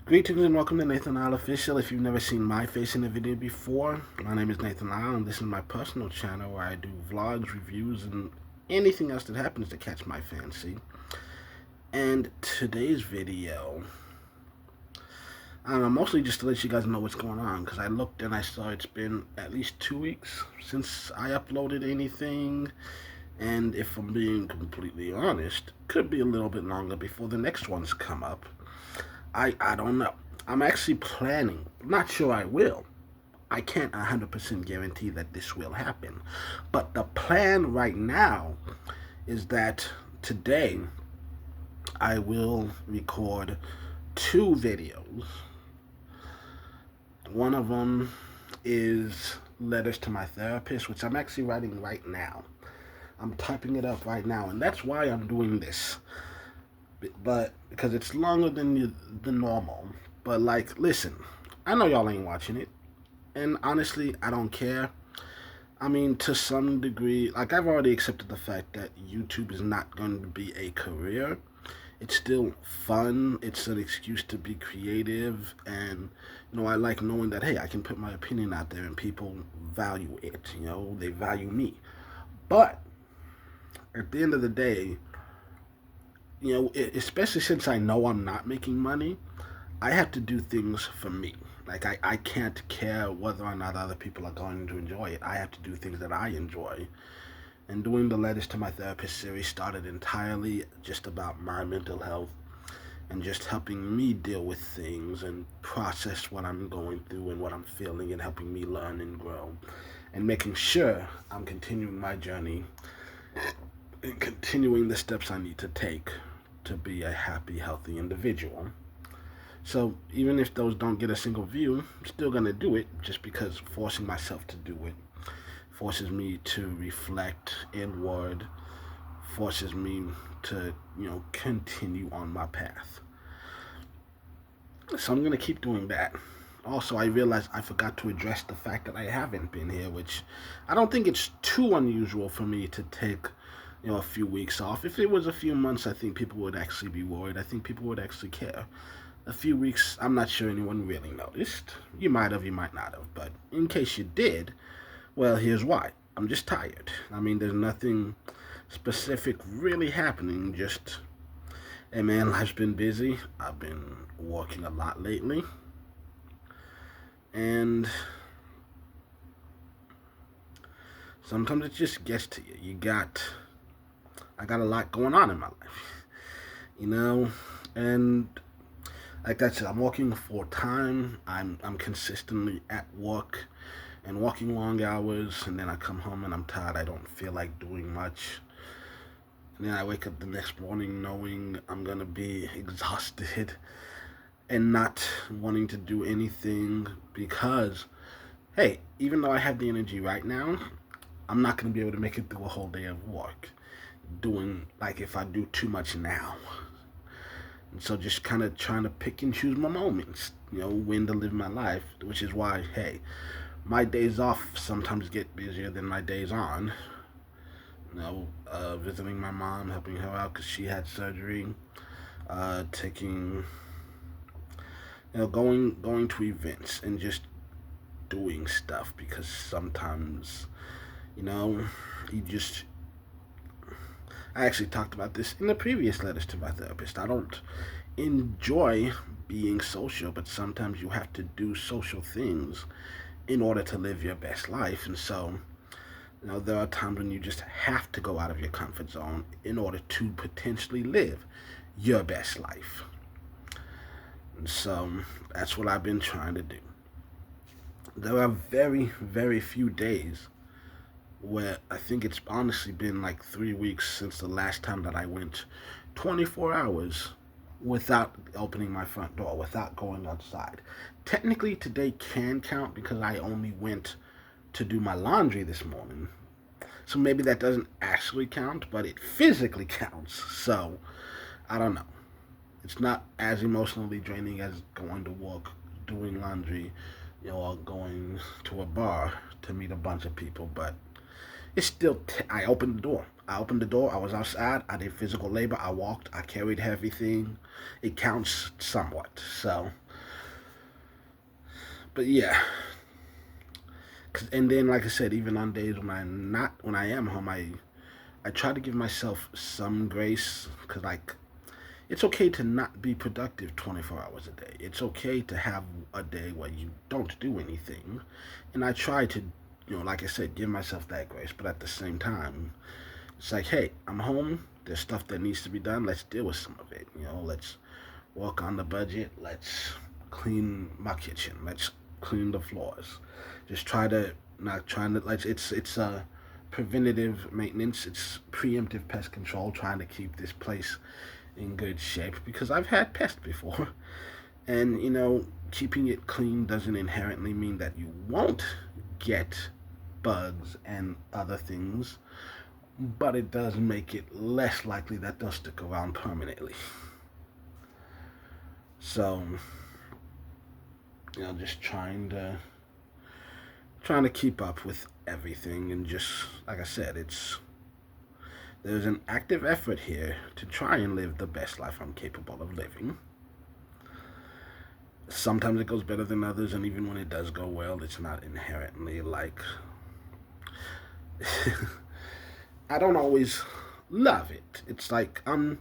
Greetings and welcome to Nathan Lyle Official. If you've never seen my face in a video before, my name is Nathan Lyle and this is my personal channel where I do vlogs, reviews, and anything else that happens to catch my fancy. And today's video, I don't know, mostly just to let you guys know what's going on, because I looked and I saw it's been at least 2 weeks since I uploaded anything, and if I'm being completely honest, could be a little bit longer before the next ones come up. I don't know. I'm actually planning. Not sure I will. I can't 100% guarantee that this will happen. But the plan right now is that today I will record 2 videos. One of them is letters to my therapist, which I'm actually writing right now. I'm typing it up right now, and that's why I'm doing this. But because it's longer than the normal. But like, listen, I know y'all ain't watching it, and honestly, I don't care. I mean, to some degree, like, I've already accepted the fact that YouTube is not going to be a career. It's still fun. It's an excuse to be creative, and I like knowing that, hey, I can put my opinion out there and people value it. They value me. But at the end of the day, especially since I know I'm not making money, I have to do things for me. Like, I can't care whether or not other people are going to enjoy it. I have to do things that I enjoy. And doing the letters to my therapist series started entirely just about my mental health and just helping me deal with things and process what I'm going through and what I'm feeling, and helping me learn and grow and making sure I'm continuing my journey and continuing the steps I need to take to be a happy, healthy individual. So even if those don't get a single view, I'm still going to do it, just because forcing myself to do it forces me to reflect inward, forces me to, continue on my path. So I'm going to keep doing that. Also, I realized I forgot to address the fact that I haven't been here, which I don't think it's too unusual for me to take a few weeks off. If it was a few months, I think people would actually be worried. I think people would actually care. A few weeks, I'm not sure anyone really noticed. You might have, you might not have. But in case you did, well, here's why. I'm just tired. I mean, there's nothing specific really happening. Just, hey man, life's been busy. I've been working a lot lately. And sometimes it just gets to you. I got a lot going on in my life, and like I said, I'm working full time. I'm consistently at work and working long hours, and then I come home and I'm tired. I don't feel like doing much. And then I wake up the next morning knowing I'm gonna be exhausted and not wanting to do anything, because, hey, even though I have the energy right now, I'm not gonna be able to make it through a whole day of work doing, like, if I do too much now. And so just kind of trying to pick and choose my moments, when to live my life, which is why, hey, my days off sometimes get busier than my days on. Visiting my mom, helping her out because she had surgery, taking, going to events and just doing stuff, because sometimes, you just, I actually talked about this in the previous letters to my therapist. I don't enjoy being social, but sometimes you have to do social things in order to live your best life. And so, there are times when you just have to go out of your comfort zone in order to potentially live your best life. And so that's what I've been trying to do. There are very, very few days where I think it's honestly been like 3 weeks since the last time that I went 24 hours without opening my front door, without going outside. Technically, today can count because I only went to do my laundry this morning. So maybe that doesn't actually count, but it physically counts. So, I don't know. It's not as emotionally draining as going to work, doing laundry, or going to a bar to meet a bunch of people, but it's still, I opened the door. I was outside, I did physical labor, I walked, I carried heavy thing. It counts somewhat. So, But yeah, and then like I said, even on days when I am home, I try to give myself some grace because like it's okay to not be productive 24 hours a day. It's okay to have a day where you don't do anything. And I try to, like I said, give myself that grace. But at the same time, it's like, hey, I'm home. There's stuff that needs to be done. Let's deal with some of it. Let's work on the budget. Let's clean my kitchen. Let's clean the floors. Just try to not trying to like it's preventative maintenance. It's preemptive pest control. Trying to keep this place in good shape because I've had pests before. And keeping it clean doesn't inherently mean that you won't get bugs and other things, but it does make it less likely that they'll stick around permanently. So, just trying to keep up with everything and just like I said, there's an active effort here to try and live the best life I'm capable of living. Sometimes it goes better than others, and even when it does go well, it's not inherently like I don't always love it. It's like there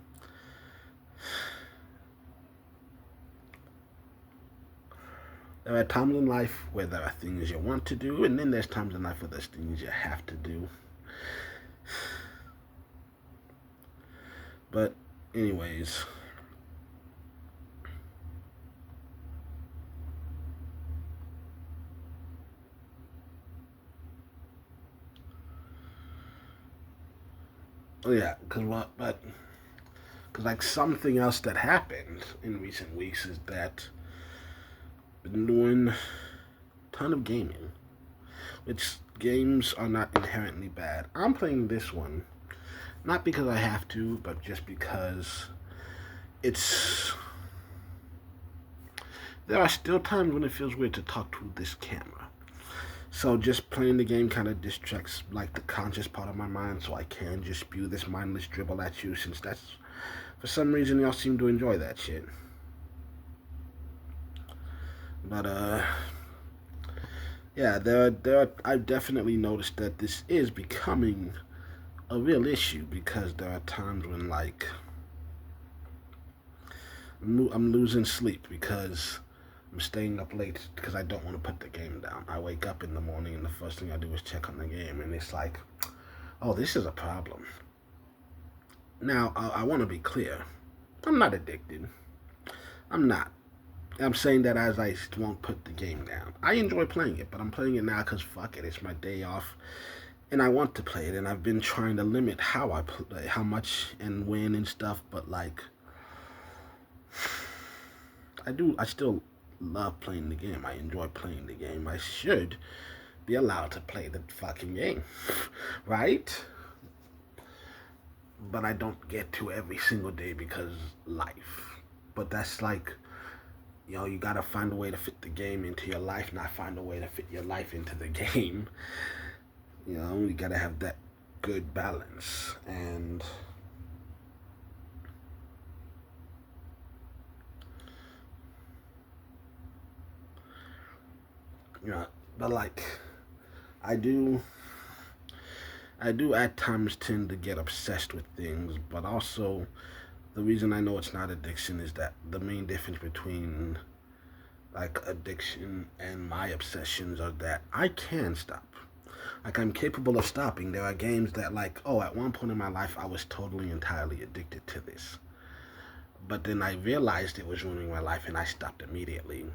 are times in life where there are things you want to do, and then there's times in life where there's things you have to do. But anyways, oh yeah, because like something else that happened in recent weeks is that I've been doing a ton of gaming, which games are not inherently bad. I'm playing this one not because I have to, but just because it's. There are still times when it feels weird to talk to this camera. So just playing the game kind of distracts like the conscious part of my mind, so I can just spew this mindless dribble at you. Since that's for some reason y'all seem to enjoy that shit. But yeah, I've definitely noticed that this is becoming a real issue because there are times when like I'm losing sleep because I'm staying up late because I don't want to put the game down. I wake up in the morning and the first thing I do is check on the game, and it's like, oh, this is a problem. Now, I want to be clear. I'm not addicted. I'm not. I'm saying that as I won't put the game down. I enjoy playing it, but I'm playing it now because fuck it, it's my day off, and I want to play it. And I've been trying to limit how I play, how much and when and stuff. But like, I still love playing the game. I enjoy playing the game. I should be allowed to play the fucking game, right? But I don't get to every single day because life. But that's like, you gotta find a way to fit the game into your life, not find a way to fit your life into the game. You gotta have that good balance. And but like, I do I do at times tend to get obsessed with things, but also the reason I know it's not addiction is that the main difference between like addiction and my obsessions are that I can stop. Like I'm capable of stopping. There are games that like, oh, at one point in my life I was totally entirely addicted to this. But then I realized it was ruining my life and I stopped immediately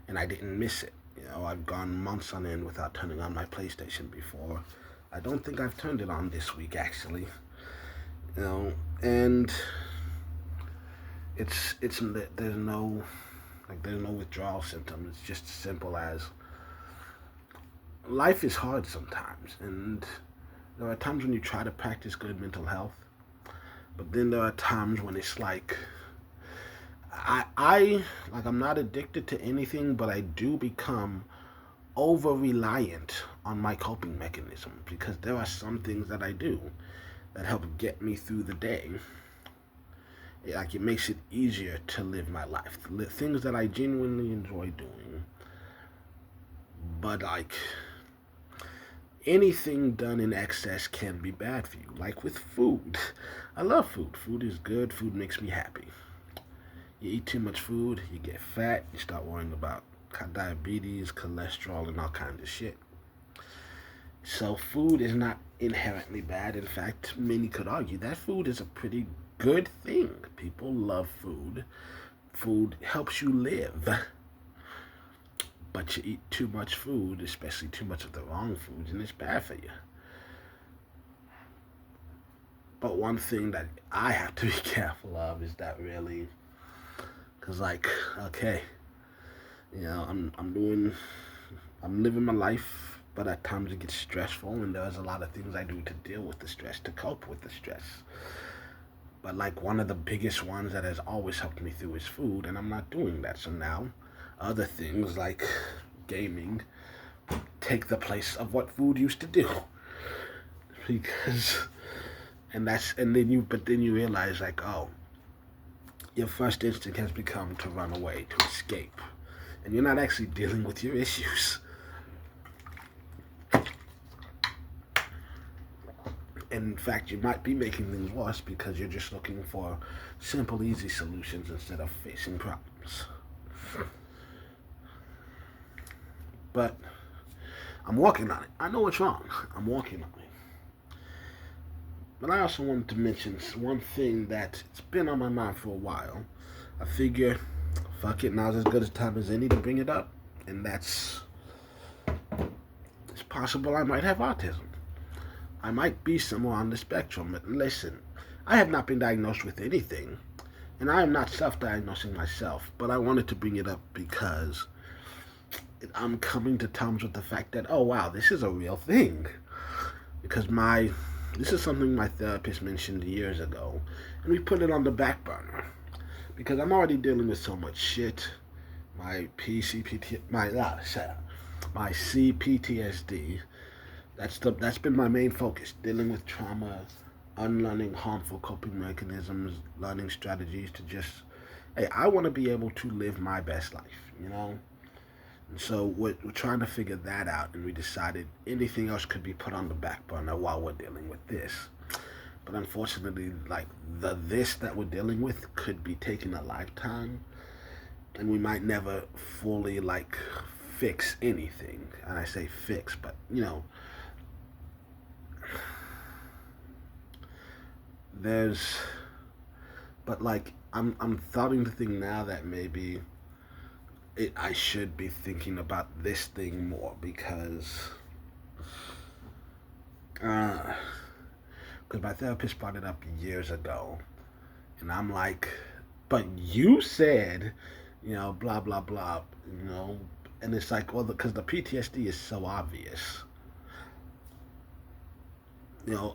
and I didn't miss it. I've gone months on end without turning on my PlayStation before. I don't think I've turned it on this week actually. And it's there's no withdrawal symptom. It's just as simple as life is hard sometimes, and there are times when you try to practice good mental health, but then there are times when it's like I like I'm not addicted to anything, but I do become over reliant on my coping mechanism because there are some things that I do that help get me through the day. Like it makes it easier to live my life. Things that I genuinely enjoy doing But like anything done in excess can be bad for you. Like with food. I love food. Food is good. Food makes me happy. You eat too much food, you get fat, you start worrying about diabetes, cholesterol, and all kinds of shit. So food is not inherently bad. In fact, many could argue that food is a pretty good thing. People love food. Food helps you live. But you eat too much food, especially too much of the wrong foods, and it's bad for you. But one thing that I have to be careful of is that really, because like, okay, I'm living my life, but at times it gets stressful, and there's a lot of things I do to deal with the stress, to cope with the stress. But like one of the biggest ones that has always helped me through is food, and I'm not doing that. So now, other things like gaming take the place of what food used to do, because, but then you realize like, oh, your first instinct has become to run away, to escape, and you're not actually dealing with your issues. And in fact, you might be making things worse because you're just looking for simple, easy solutions instead of facing problems. But I'm working on it. I know it's wrong. I'm working on it. But I also wanted to mention one thing that's been on my mind for a while. I figure, fuck it, now's as good a time as any to bring it up. And it's possible I might have autism. I might be somewhere on the spectrum, but listen, I have not been diagnosed with anything, and I am not self-diagnosing myself, but I wanted to bring it up because I'm coming to terms with the fact that, oh wow, this is a real thing. Because this is something my therapist mentioned years ago, and we put it on the back burner. Because I'm already dealing with so much shit. My CPTSD. That's been my main focus, dealing with trauma, unlearning harmful coping mechanisms, learning strategies to just, hey, I want to be able to live my best life. And so we're trying to figure that out, and we decided anything else could be put on the back burner while we're dealing with this. But unfortunately, like this that we're dealing with could be taking a lifetime, and we might never fully like fix anything. And I say fix, but there's but like I'm starting to think now that maybe I should be thinking about this thing more because my therapist brought it up years ago, and I'm like, but you said, blah blah blah, and it's like, well, because the PTSD is so obvious.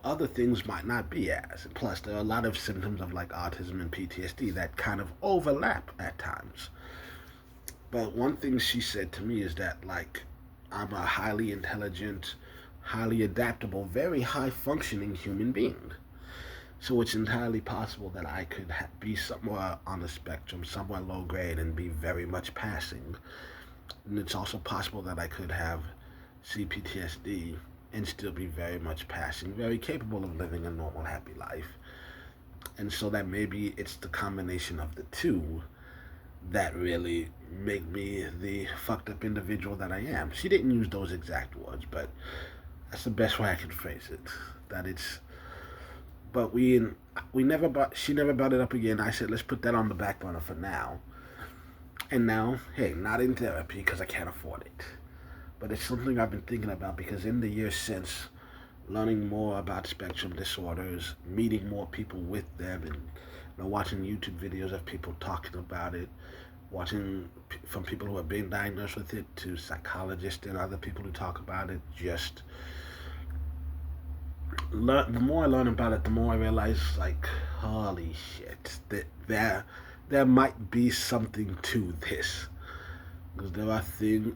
Other things might not be as. And plus, there are a lot of symptoms of like autism and PTSD that kind of overlap at times. But one thing she said to me is that like I'm a highly intelligent, highly adaptable, very high functioning human being. So it's entirely possible that I could be somewhere on the spectrum, somewhere low grade, and be very much passing. And it's also possible that I could have CPTSD and still be very much passing, very capable of living a normal, happy life. And so that maybe it's the combination of the two that really make me the fucked up individual that I am. She didn't use those exact words, but that's the best way I can phrase it. That it's, but she never brought it up again. I said, let's put that on the back burner for now. And now, hey, not in therapy because I can't afford it. But it's something I've been thinking about because in the years since, learning more about spectrum disorders, meeting more people with them, and watching YouTube videos of people talking about it, watching from people who have been diagnosed with it to psychologists and other people who talk about it, just the more I learn about it, the more I realize, like, holy shit, that there might be something to this. Because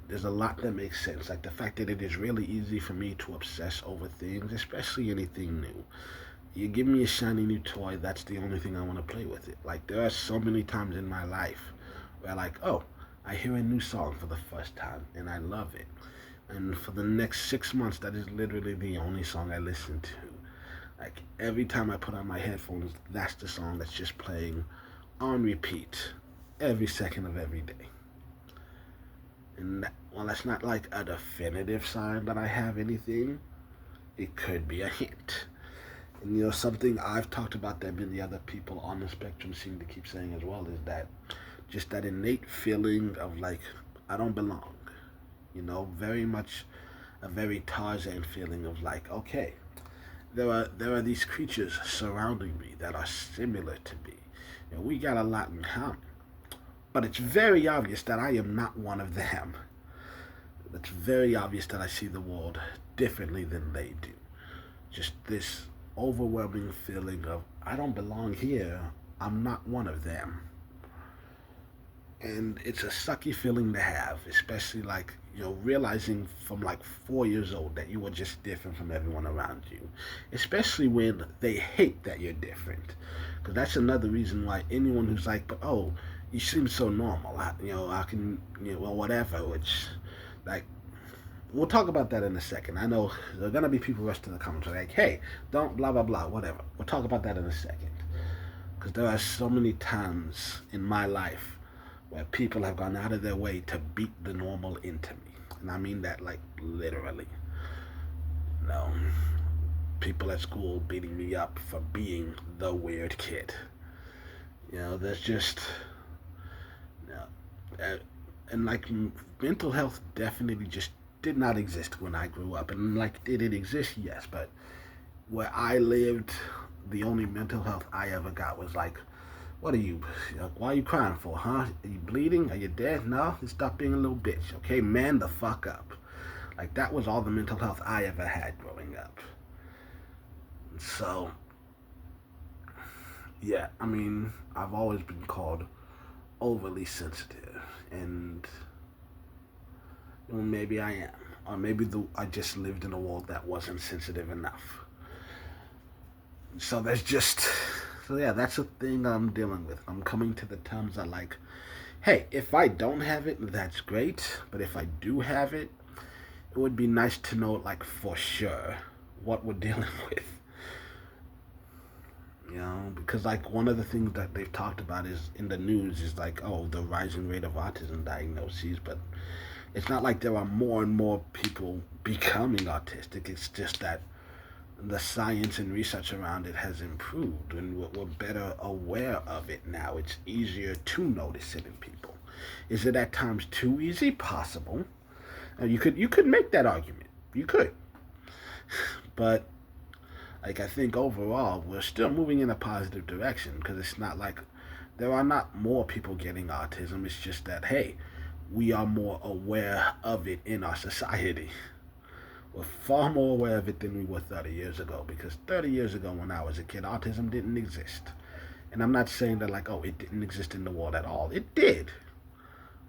there's a lot that makes sense. Like the fact that it is really easy for me to obsess over things, especially anything new. You give me a shiny new toy, that's the only thing I want to play with it. Like there are so many times in my life where like, oh, I hear a new song for the first time and I love it. And for the next 6 months, that is literally the only song I listen to. Like every time I put on my headphones, that's the song that's just playing on repeat every second of every day. And while that's not like a definitive sign that I have anything, it could be a hint. And something I've talked about that many other people on the spectrum seem to keep saying as well is that just that innate feeling of like, I don't belong. Very much a very Tarzan feeling of like, okay, there are these creatures surrounding me that are similar to me. We got a lot in common. But it's very obvious that I am not one of them. It's very obvious that I see the world differently than they do. Just this overwhelming feeling of, I don't belong here. I'm not one of them. And it's a sucky feeling to have, especially like, realizing from like 4 years old that you were just different from everyone around you. Especially when they hate that you're different. Because that's another reason why anyone who's like, but oh, you seem so normal. I can, well, whatever, which, like, we'll talk about that in a second. I know there are going to be people rush to the comments like, hey, don't blah, blah, blah, whatever. We'll talk about that in a second. Because there are so many times in my life where people have gone out of their way to beat the normal into me. And I mean that, like, literally. No. People at school beating me up for being the weird kid. There's just... and like mental health definitely just did not exist when I grew up. And like, did it exist? Yes, but where I lived, the only mental health I ever got was like, what are you, why are you crying for, huh? Are you bleeding? Are you dead? No? Stop being a little bitch, okay? Man the fuck up. Like, that was all the mental health I ever had growing up. So, yeah, I mean, I've always been called overly sensitive, and maybe I am, or maybe I just lived in a world that wasn't sensitive enough. So that's a thing I'm dealing with. I'm coming to the terms that like, hey, if I don't have it, that's great, but if I do have it, it would be nice to know like for sure what we're dealing with. Because like one of the things that they've talked about is in the news is like, oh, the rising rate of autism diagnoses, but it's not like there are more and more people becoming autistic. It's just that the science and research around it has improved, and we're better aware of it now. It's easier to notice it in people. Is it at times too easy? Possible. You could make that argument. You could, but like, I think overall we're still moving in a positive direction, because it's not like there are not more people getting autism. It's just that, hey, we are more aware of it in our society. We're far more aware of it than we were 30 years ago, because 30 years ago when I was a kid, autism didn't exist. And I'm not saying that like, oh, it didn't exist in the world at all. It did.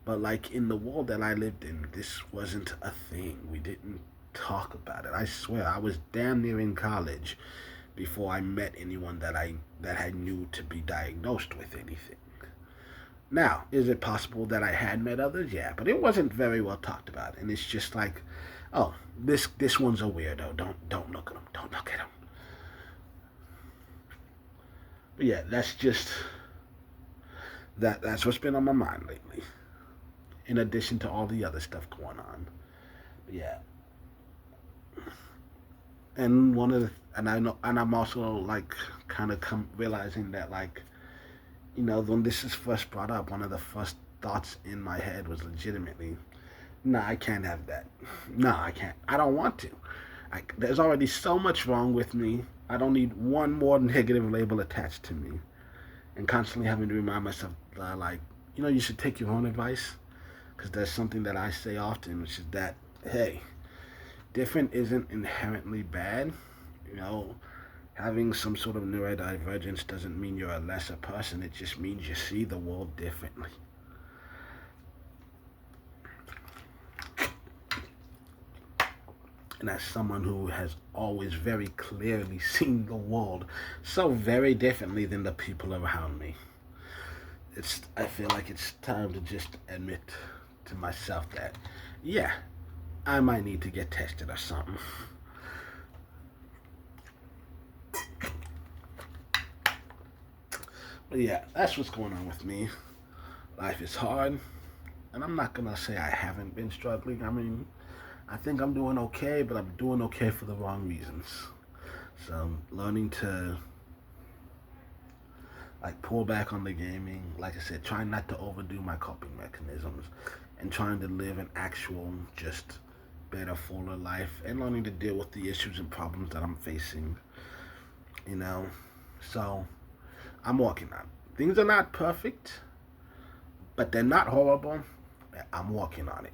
But like in the world that I lived in, this wasn't a thing. We didn't talk about it. I swear, I was damn near in college before I met anyone that I knew to be diagnosed with anything. Now, is it possible that I had met others? Yeah, but it wasn't very well talked about. And it's just like, oh, this one's a weirdo. Don't look at him. Don't look at him. But yeah, that's what's been on my mind lately. In addition to all the other stuff going on. But yeah. And I'm also like kind of realizing that like, when this is first brought up, one of the first thoughts in my head was legitimately, nah, I can't have that. No, I can't. I don't want to. There's already so much wrong with me. I don't need one more negative label attached to me. And constantly having to remind myself, like, you should take your own advice. Because there's something that I say often, which is that, hey, different isn't inherently bad. Having some sort of neurodivergence doesn't mean you're a lesser person. It just means you see the world differently. And as someone who has always very clearly seen the world so very differently than the people around me, I feel like it's time to just admit to myself that, yeah, I might need to get tested or something. But yeah, that's what's going on with me. Life is hard, and I'm not gonna say I haven't been struggling. I mean, I think I'm doing okay, but I'm doing okay for the wrong reasons. So I'm learning to like pull back on the gaming. Like I said, trying not to overdo my coping mechanisms, and trying to live an actual, just better, fuller life, and learning to deal with the issues and problems that I'm facing. You know, so I'm working on it. Things are not perfect, but they're not horrible. I'm working on it.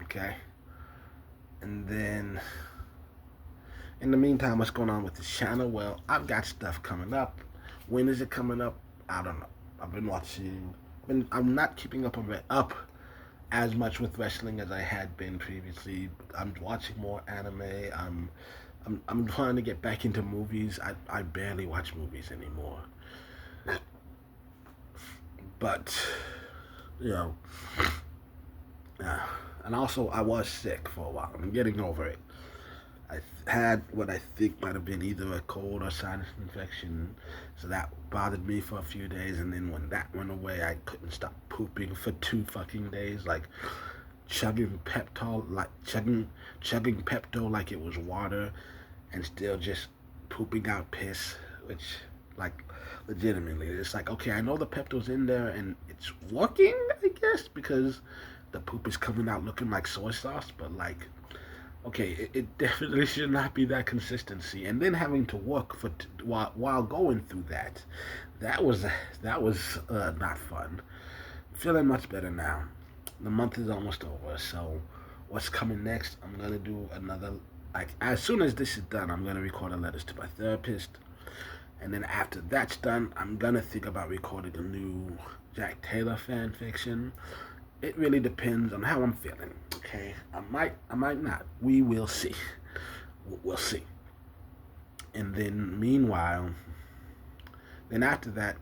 Okay, and then in the meantime, what's going on with the channel? Well, I've got stuff coming up. When is it coming up? I don't know. I've been watching. I'm not keeping up as much with wrestling as I had been previously. I'm watching more anime. I'm trying to get back into movies. I barely watch movies anymore. But you know, uh, and also I was sick for a while. I'm getting over it. I had what I think might have been either a cold or sinus infection, so that bothered me for a few days. And then when that went away, I couldn't stop pooping for 2 fucking days, like chugging Pepto like it was water, and still just pooping out piss, which like legitimately, it's like okay, I know the Pepto's in there and it's working, I guess, because the poop is coming out looking like soy sauce, but like okay, it definitely should not be that consistency. And then having to work while going through that, that was that was not fun. Feeling much better now. The month is almost over, so what's coming next? I'm gonna do another. Like as soon as this is done, I'm gonna record a letters to my therapist, and then after that's done, I'm gonna think about recording a new Jack Taylor fan fiction. It really depends on how I'm feeling. Okay, I might not. We will see. We'll see. And then, meanwhile, then after that,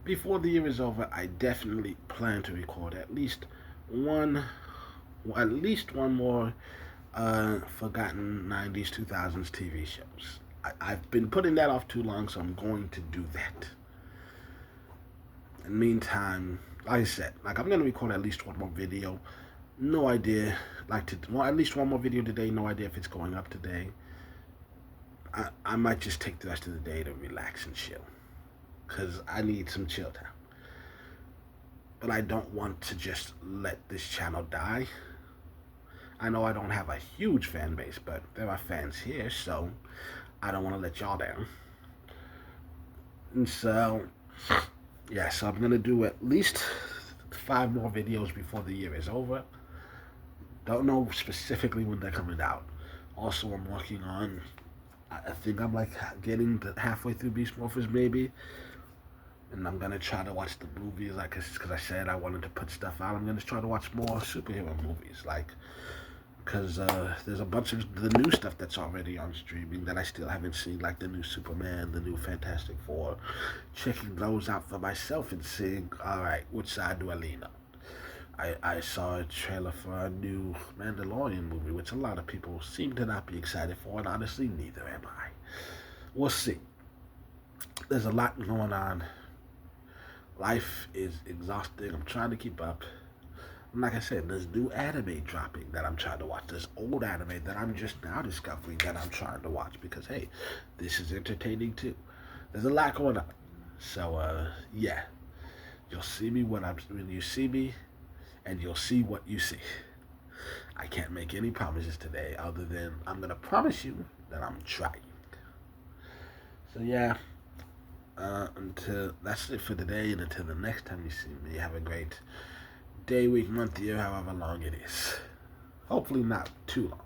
before the year is over, I definitely plan to record one, at least one more forgotten '90s, 2000s TV shows. I've been putting that off too long, so I'm going to do that. In the meantime, like I said, like I'm gonna record at least one more video. No idea, well, at least one more video today. No idea if it's going up today. I might just take the rest of the day to relax and chill, cause I need some chill time. But I don't want to just let this channel die. I know I don't have a huge fan base, but there are fans here, so I don't want to let y'all down. And so, yeah, so I'm gonna do at least 5 more videos before the year is over. Don't know specifically when they're coming out. Also, I'm working on, I think I'm like getting halfway through Beast Morphers maybe. And I'm going to try to watch the movies, like, because I said I wanted to put stuff out. I'm going to try to watch more superhero movies, like, because there's a bunch of the new stuff that's already on streaming that I still haven't seen, like the new Superman, the new Fantastic Four. Checking those out for myself and seeing, all right, which side do I lean on? I saw a trailer for a new Mandalorian movie, which a lot of people seem to not be excited for, and honestly, neither am I. We'll see. There's a lot going on. Life is exhausting. I'm trying to keep up. And like I said, there's new anime dropping that I'm trying to watch. There's old anime that I'm just now discovering that I'm trying to watch because, hey, this is entertaining too. There's a lot going on. So, yeah. You'll see me when you see me, and you'll see what you see. I can't make any promises today other than I'm going to promise you that I'm trying. So, yeah. Until that's it for today, and until the next time you see me, have a great day, week, month, year, however long it is. Hopefully not too long.